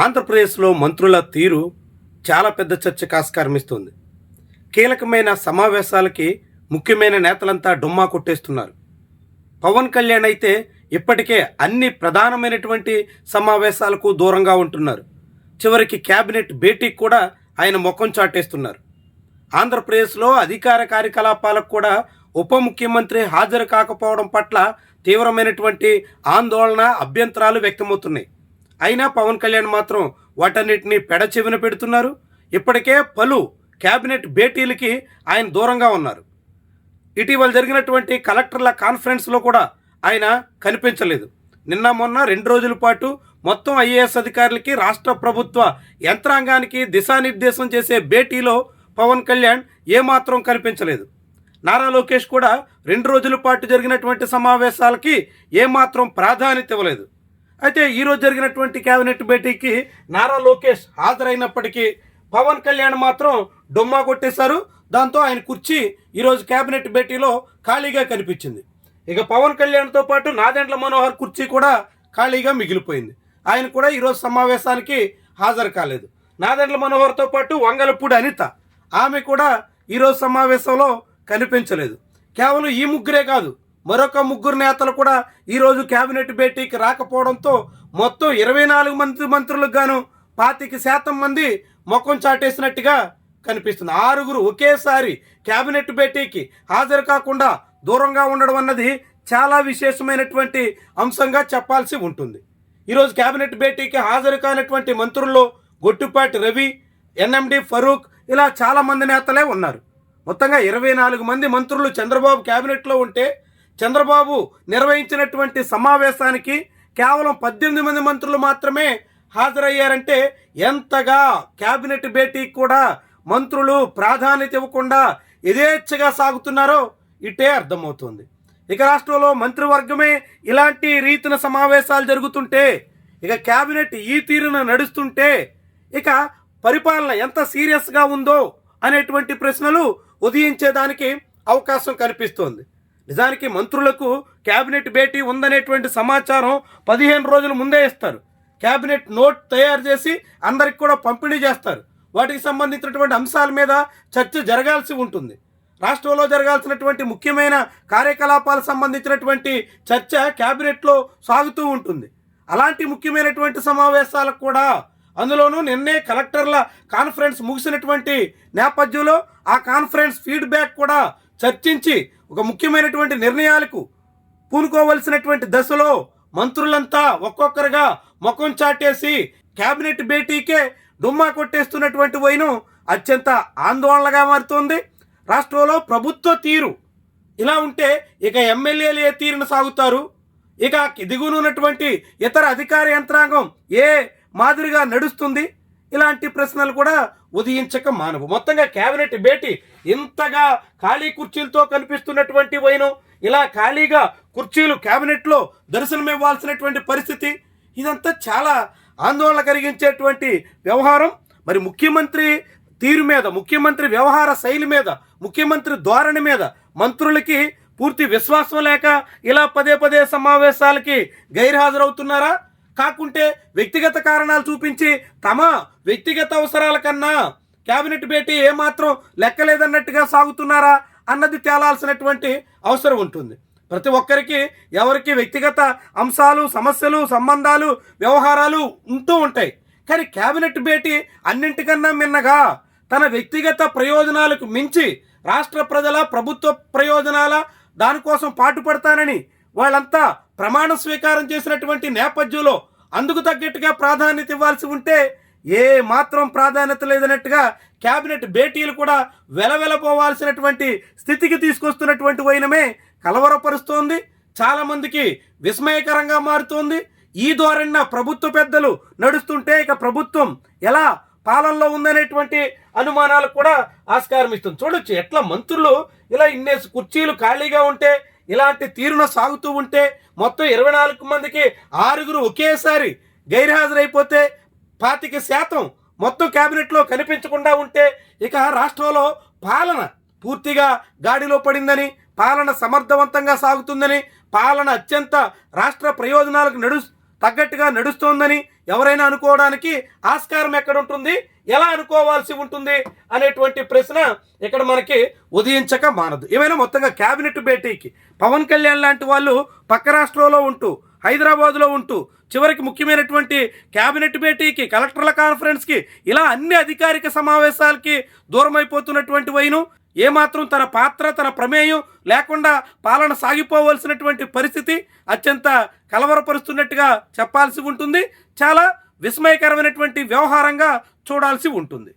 ఆంధ్రప్రదేశ్లో మంత్రుల తీరు చాలా పెద్ద చర్చకు ఆస్కారం ఇస్తుంది. కీలకమైన సమావేశాలకి ముఖ్యమైన నేతలంతా డుమ్మా కొట్టేస్తున్నారు. పవన్ కళ్యాణ్ అయితే ఇప్పటికే అన్ని ప్రధానమైనటువంటి సమావేశాలకు దూరంగా ఉంటున్నారు. చివరికి కేబినెట్ భేటీకి కూడా ఆయన ముఖం చాటేస్తున్నారు. ఆంధ్రప్రదేశ్లో అధికార కార్యకలాపాలకు కూడా ఉప ముఖ్యమంత్రి హాజరు కాకపోవడం పట్ల తీవ్రమైనటువంటి ఆందోళన, అభ్యంతరాలు వ్యక్తమవుతున్నాయి. అయినా పవన్ కళ్యాణ్ మాత్రం వాటన్నిటిని పెడచెవిన పెడుతున్నారు. ఇప్పటికే పలు కేబినెట్ భేటీలకి ఆయన దూరంగా ఉన్నారు. ఇటీవల జరిగినటువంటి కలెక్టర్ల కాన్ఫరెన్స్లో కూడా ఆయన కనిపించలేదు. నిన్న మొన్న 2 రోజుల పాటు మొత్తం ఐఏఎస్ అధికారులకి, రాష్ట్ర ప్రభుత్వ యంత్రాంగానికి దిశానిర్దేశం చేసే భేటీలో పవన్ కళ్యాణ్ ఏమాత్రం కనిపించలేదు. నారా లోకేష్ కూడా 2 రోజుల పాటు జరిగినటువంటి సమావేశాలకి ఏమాత్రం ప్రాధాన్యత ఇవ్వలేదు. అయితే ఈరోజు జరిగినటువంటి కేబినెట్ భేటీకి నారా లోకేష్ హాజరైనప్పటికీ పవన్ కళ్యాణ్ మాత్రం డొమ్మా కొట్టేశారు. దాంతో ఆయన కుర్చీ ఈరోజు కేబినెట్ భేటీలో ఖాళీగా కనిపించింది. ఇక పవన్ కళ్యాణ్తో పాటు నాదెండ్ల మనోహర్ కుర్చీ కూడా ఖాళీగా మిగిలిపోయింది. ఆయన కూడా ఈరోజు సమావేశానికి హాజరు కాలేదు. నాదెండ్ల మనోహర్తో పాటు వంగలపూడి అనిత, ఆమె కూడా ఈరోజు సమావేశంలో కనిపించలేదు. కేవలం ఈ ముగ్గురే కాదు, మరొక 3 నేతలు కూడా ఈరోజు కేబినెట్ భేటీకి రాకపోవడంతో మొత్తం 24 మంది మంత్రులకు గాను 25% మంది ముఖం చాటేసినట్టుగా కనిపిస్తుంది. 6 ఒకేసారి కేబినెట్ భేటీకి హాజరు కాకుండా దూరంగా ఉండడం అన్నది చాలా విశేషమైనటువంటి అంశంగా చెప్పాల్సి ఉంటుంది. ఈరోజు కేబినెట్ భేటీకి హాజరు కానటువంటి మంత్రుల్లో గొట్టిపాటి రవి, ఎన్ఎండి ఫరూక్, ఇలా చాలామంది నేతలే ఉన్నారు. మొత్తంగా 24 మంది మంత్రులు చంద్రబాబు కేబినెట్లో ఉంటే చంద్రబాబు నిర్వహించినటువంటి సమావేశానికి కేవలం 18 మంది మంత్రులు మాత్రమే హాజరయ్యారంటే ఎంతగా కేబినెట్ భేటీకి కూడా మంత్రులు ప్రాధాన్యత ఇవ్వకుండా యథేచ్ఛగా సాగుతున్నారో ఇటే అర్థమవుతుంది. ఇక రాష్ట్రంలో మంత్రివర్గమే ఇలాంటి రీతిన సమావేశాలు జరుగుతుంటే, ఇక కేబినెట్ ఈ తీరున నడుస్తుంటే ఇక పరిపాలన ఎంత సీరియస్గా ఉందో అనేటువంటి ప్రశ్నలు ఉదయించేదానికి అవకాశం కనిపిస్తోంది. నిజానికి మంత్రులకు కేబినెట్ భేటీ ఉందనేటువంటి సమాచారం 15 రోజుల ముందే ఇస్తారు. కేబినెట్ నోట్ తయారు చేసి అందరికి కూడా పంపిణీ చేస్తారు. వాటికి సంబంధించినటువంటి అంశాల మీద చర్చ జరగాల్సి ఉంటుంది. రాష్ట్రంలో జరగాల్సినటువంటి ముఖ్యమైన కార్యకలాపాలకు సంబంధించినటువంటి చర్చ కేబినెట్లో సాగుతూ ఉంటుంది. అలాంటి ముఖ్యమైనటువంటి సమావేశాలకు కూడా, అందులోనూ నిన్నే కలెక్టర్ల కాన్ఫరెన్స్ ముగిసినటువంటి నేపథ్యంలో ఆ కాన్ఫరెన్స్ ఫీడ్బ్యాక్ కూడా చర్చించి ఒక ముఖ్యమైనటువంటి నిర్ణయాలకు పూనుకోవలసినటువంటి దశలో మంత్రులంతా ఒక్కొక్కరుగా ముఖం చాటేసి కేబినెట్ భేటీకే డుమ్మా కొట్టేస్తున్నటువంటి వైనం అత్యంత ఆందోళనగా మారుతోంది. రాష్ట్రంలో ప్రభుత్వ తీరు ఇలా ఉంటే ఇక ఎమ్మెల్యేలు ఏ తీరును సాగుతారు, ఇక దిగునున్నటువంటి ఇతర అధికార యంత్రాంగం ఏ మాదిరిగా నడుస్తుంది, ఇలాంటి ప్రశ్నలు కూడా ఉదయించక మానవు. మొత్తంగా కేబినెట్ భేటీ ఇంతగా ఖాళీ కుర్చీలతో కనిపిస్తున్నటువంటి వైనం, ఇలా ఖాళీగా కుర్చీలు కేబినెట్లో దర్శనమివ్వాల్సినటువంటి పరిస్థితి, ఇదంతా చాలా ఆందోళన కలిగించేటువంటి వ్యవహారం. మరి ముఖ్యమంత్రి తీరు మీద, ముఖ్యమంత్రి వ్యవహార శైలి మీద, ముఖ్యమంత్రి ధోరణి మీద మంత్రులకి పూర్తి విశ్వాసం లేక ఇలా పదే సమావేశాలకి గైర్హాజరవుతున్నారా? కాకుంటే వ్యక్తిగత కారణాలు చూపించి తమ వ్యక్తిగత అవసరాల కన్నా కేబినెట్ భేటీ ఏమాత్రం లెక్కలేదన్నట్టుగా సాగుతున్నారా అన్నది తేలాల్సినటువంటి అవసరం ఉంటుంది. ప్రతి ఒక్కరికి ఎవరికి వ్యక్తిగత అంశాలు, సమస్యలు, సంబంధాలు, వ్యవహారాలు ఉంటూ ఉంటాయి. కానీ కేబినెట్ భేటీ అన్నింటికన్నా మిన్నగా తన వ్యక్తిగత ప్రయోజనాలకు మించి రాష్ట్ర ప్రజల, ప్రభుత్వ ప్రయోజనాల దానికోసం పాటుపడతానని వాళ్ళంతా ప్రమాణ స్వీకారం చేసినటువంటి నేపథ్యంలో అందుకు తగ్గట్టుగా ప్రాధాన్యత ఇవ్వాల్సి ఉంటే ఏ మాత్రం ప్రాధాన్యత లేదన్నట్టుగా కేబినెట్ భేటీలు కూడా వెలవెలపోవాల్సినటువంటి స్థితికి తీసుకొస్తున్నటువంటి వైనమే కలవరపరుస్తోంది. చాలామందికి విస్మయకరంగా మారుతోంది. ఈ ధోరణిన ప్రభుత్వ పెద్దలు నడుస్తుంటే ఇక ప్రభుత్వం ఎలా పాలనలో ఉందనేటువంటి అనుమానాలు కూడా ఆస్కారం ఇస్తుంది. చూడొచ్చు ఎట్లా మంత్రులు ఇలా ఇన్నేసి కుర్చీలు ఖాళీగా ఉంటే, ఇలాంటి తీరున సాగుతూ ఉంటే, మొత్తం 24 మందికి 6 ఒకేసారి గైర్హాజరైపోతే 25% మొత్తం కేబినెట్లో కనిపించకుండా ఉంటే ఇక రాష్ట్రంలో పాలన పూర్తిగా గాడిలో పడిందని, పాలన సమర్థవంతంగా సాగుతుందని, పాలన అత్యంత రాష్ట్ర ప్రయోజనాలకు తగ్గట్టుగా నడుస్తోందని ఎవరైనా అనుకోవడానికి ఆస్కారం ఎక్కడ ఉంటుంది, ఎలా అనుకోవాల్సి ఉంటుంది అనేటువంటి ప్రశ్న ఇక్కడ మనకి ఉదయించక మానదు. ఏమైనా మొత్తంగా క్యాబినెట్ భేటీకి పవన్ కళ్యాణ్ లాంటి వాళ్ళు పక్క రాష్ట్రంలో ఉంటూ, హైదరాబాదులో ఉంటూ, చివరికి ముఖ్యమైనటువంటి క్యాబినెట్ భేటీకి, కలెక్టర్ల కాన్ఫరెన్స్కి, ఇలా అన్ని అధికారిక సమావేశాలకి దూరం అయిపోతున్నటువంటి వైను ఏమాత్రం తన పాత్ర, తన ప్రమేయం లేకుండా పాలన సాగిపోవలసినటువంటి పరిస్థితి అత్యంత కలవరపరుస్తున్నట్టుగా చెప్పాల్సి ఉంటుంది. చాలా విస్మయకరమైనటువంటి వ్యవహారంగా చూడాల్సి ఉంటుంది.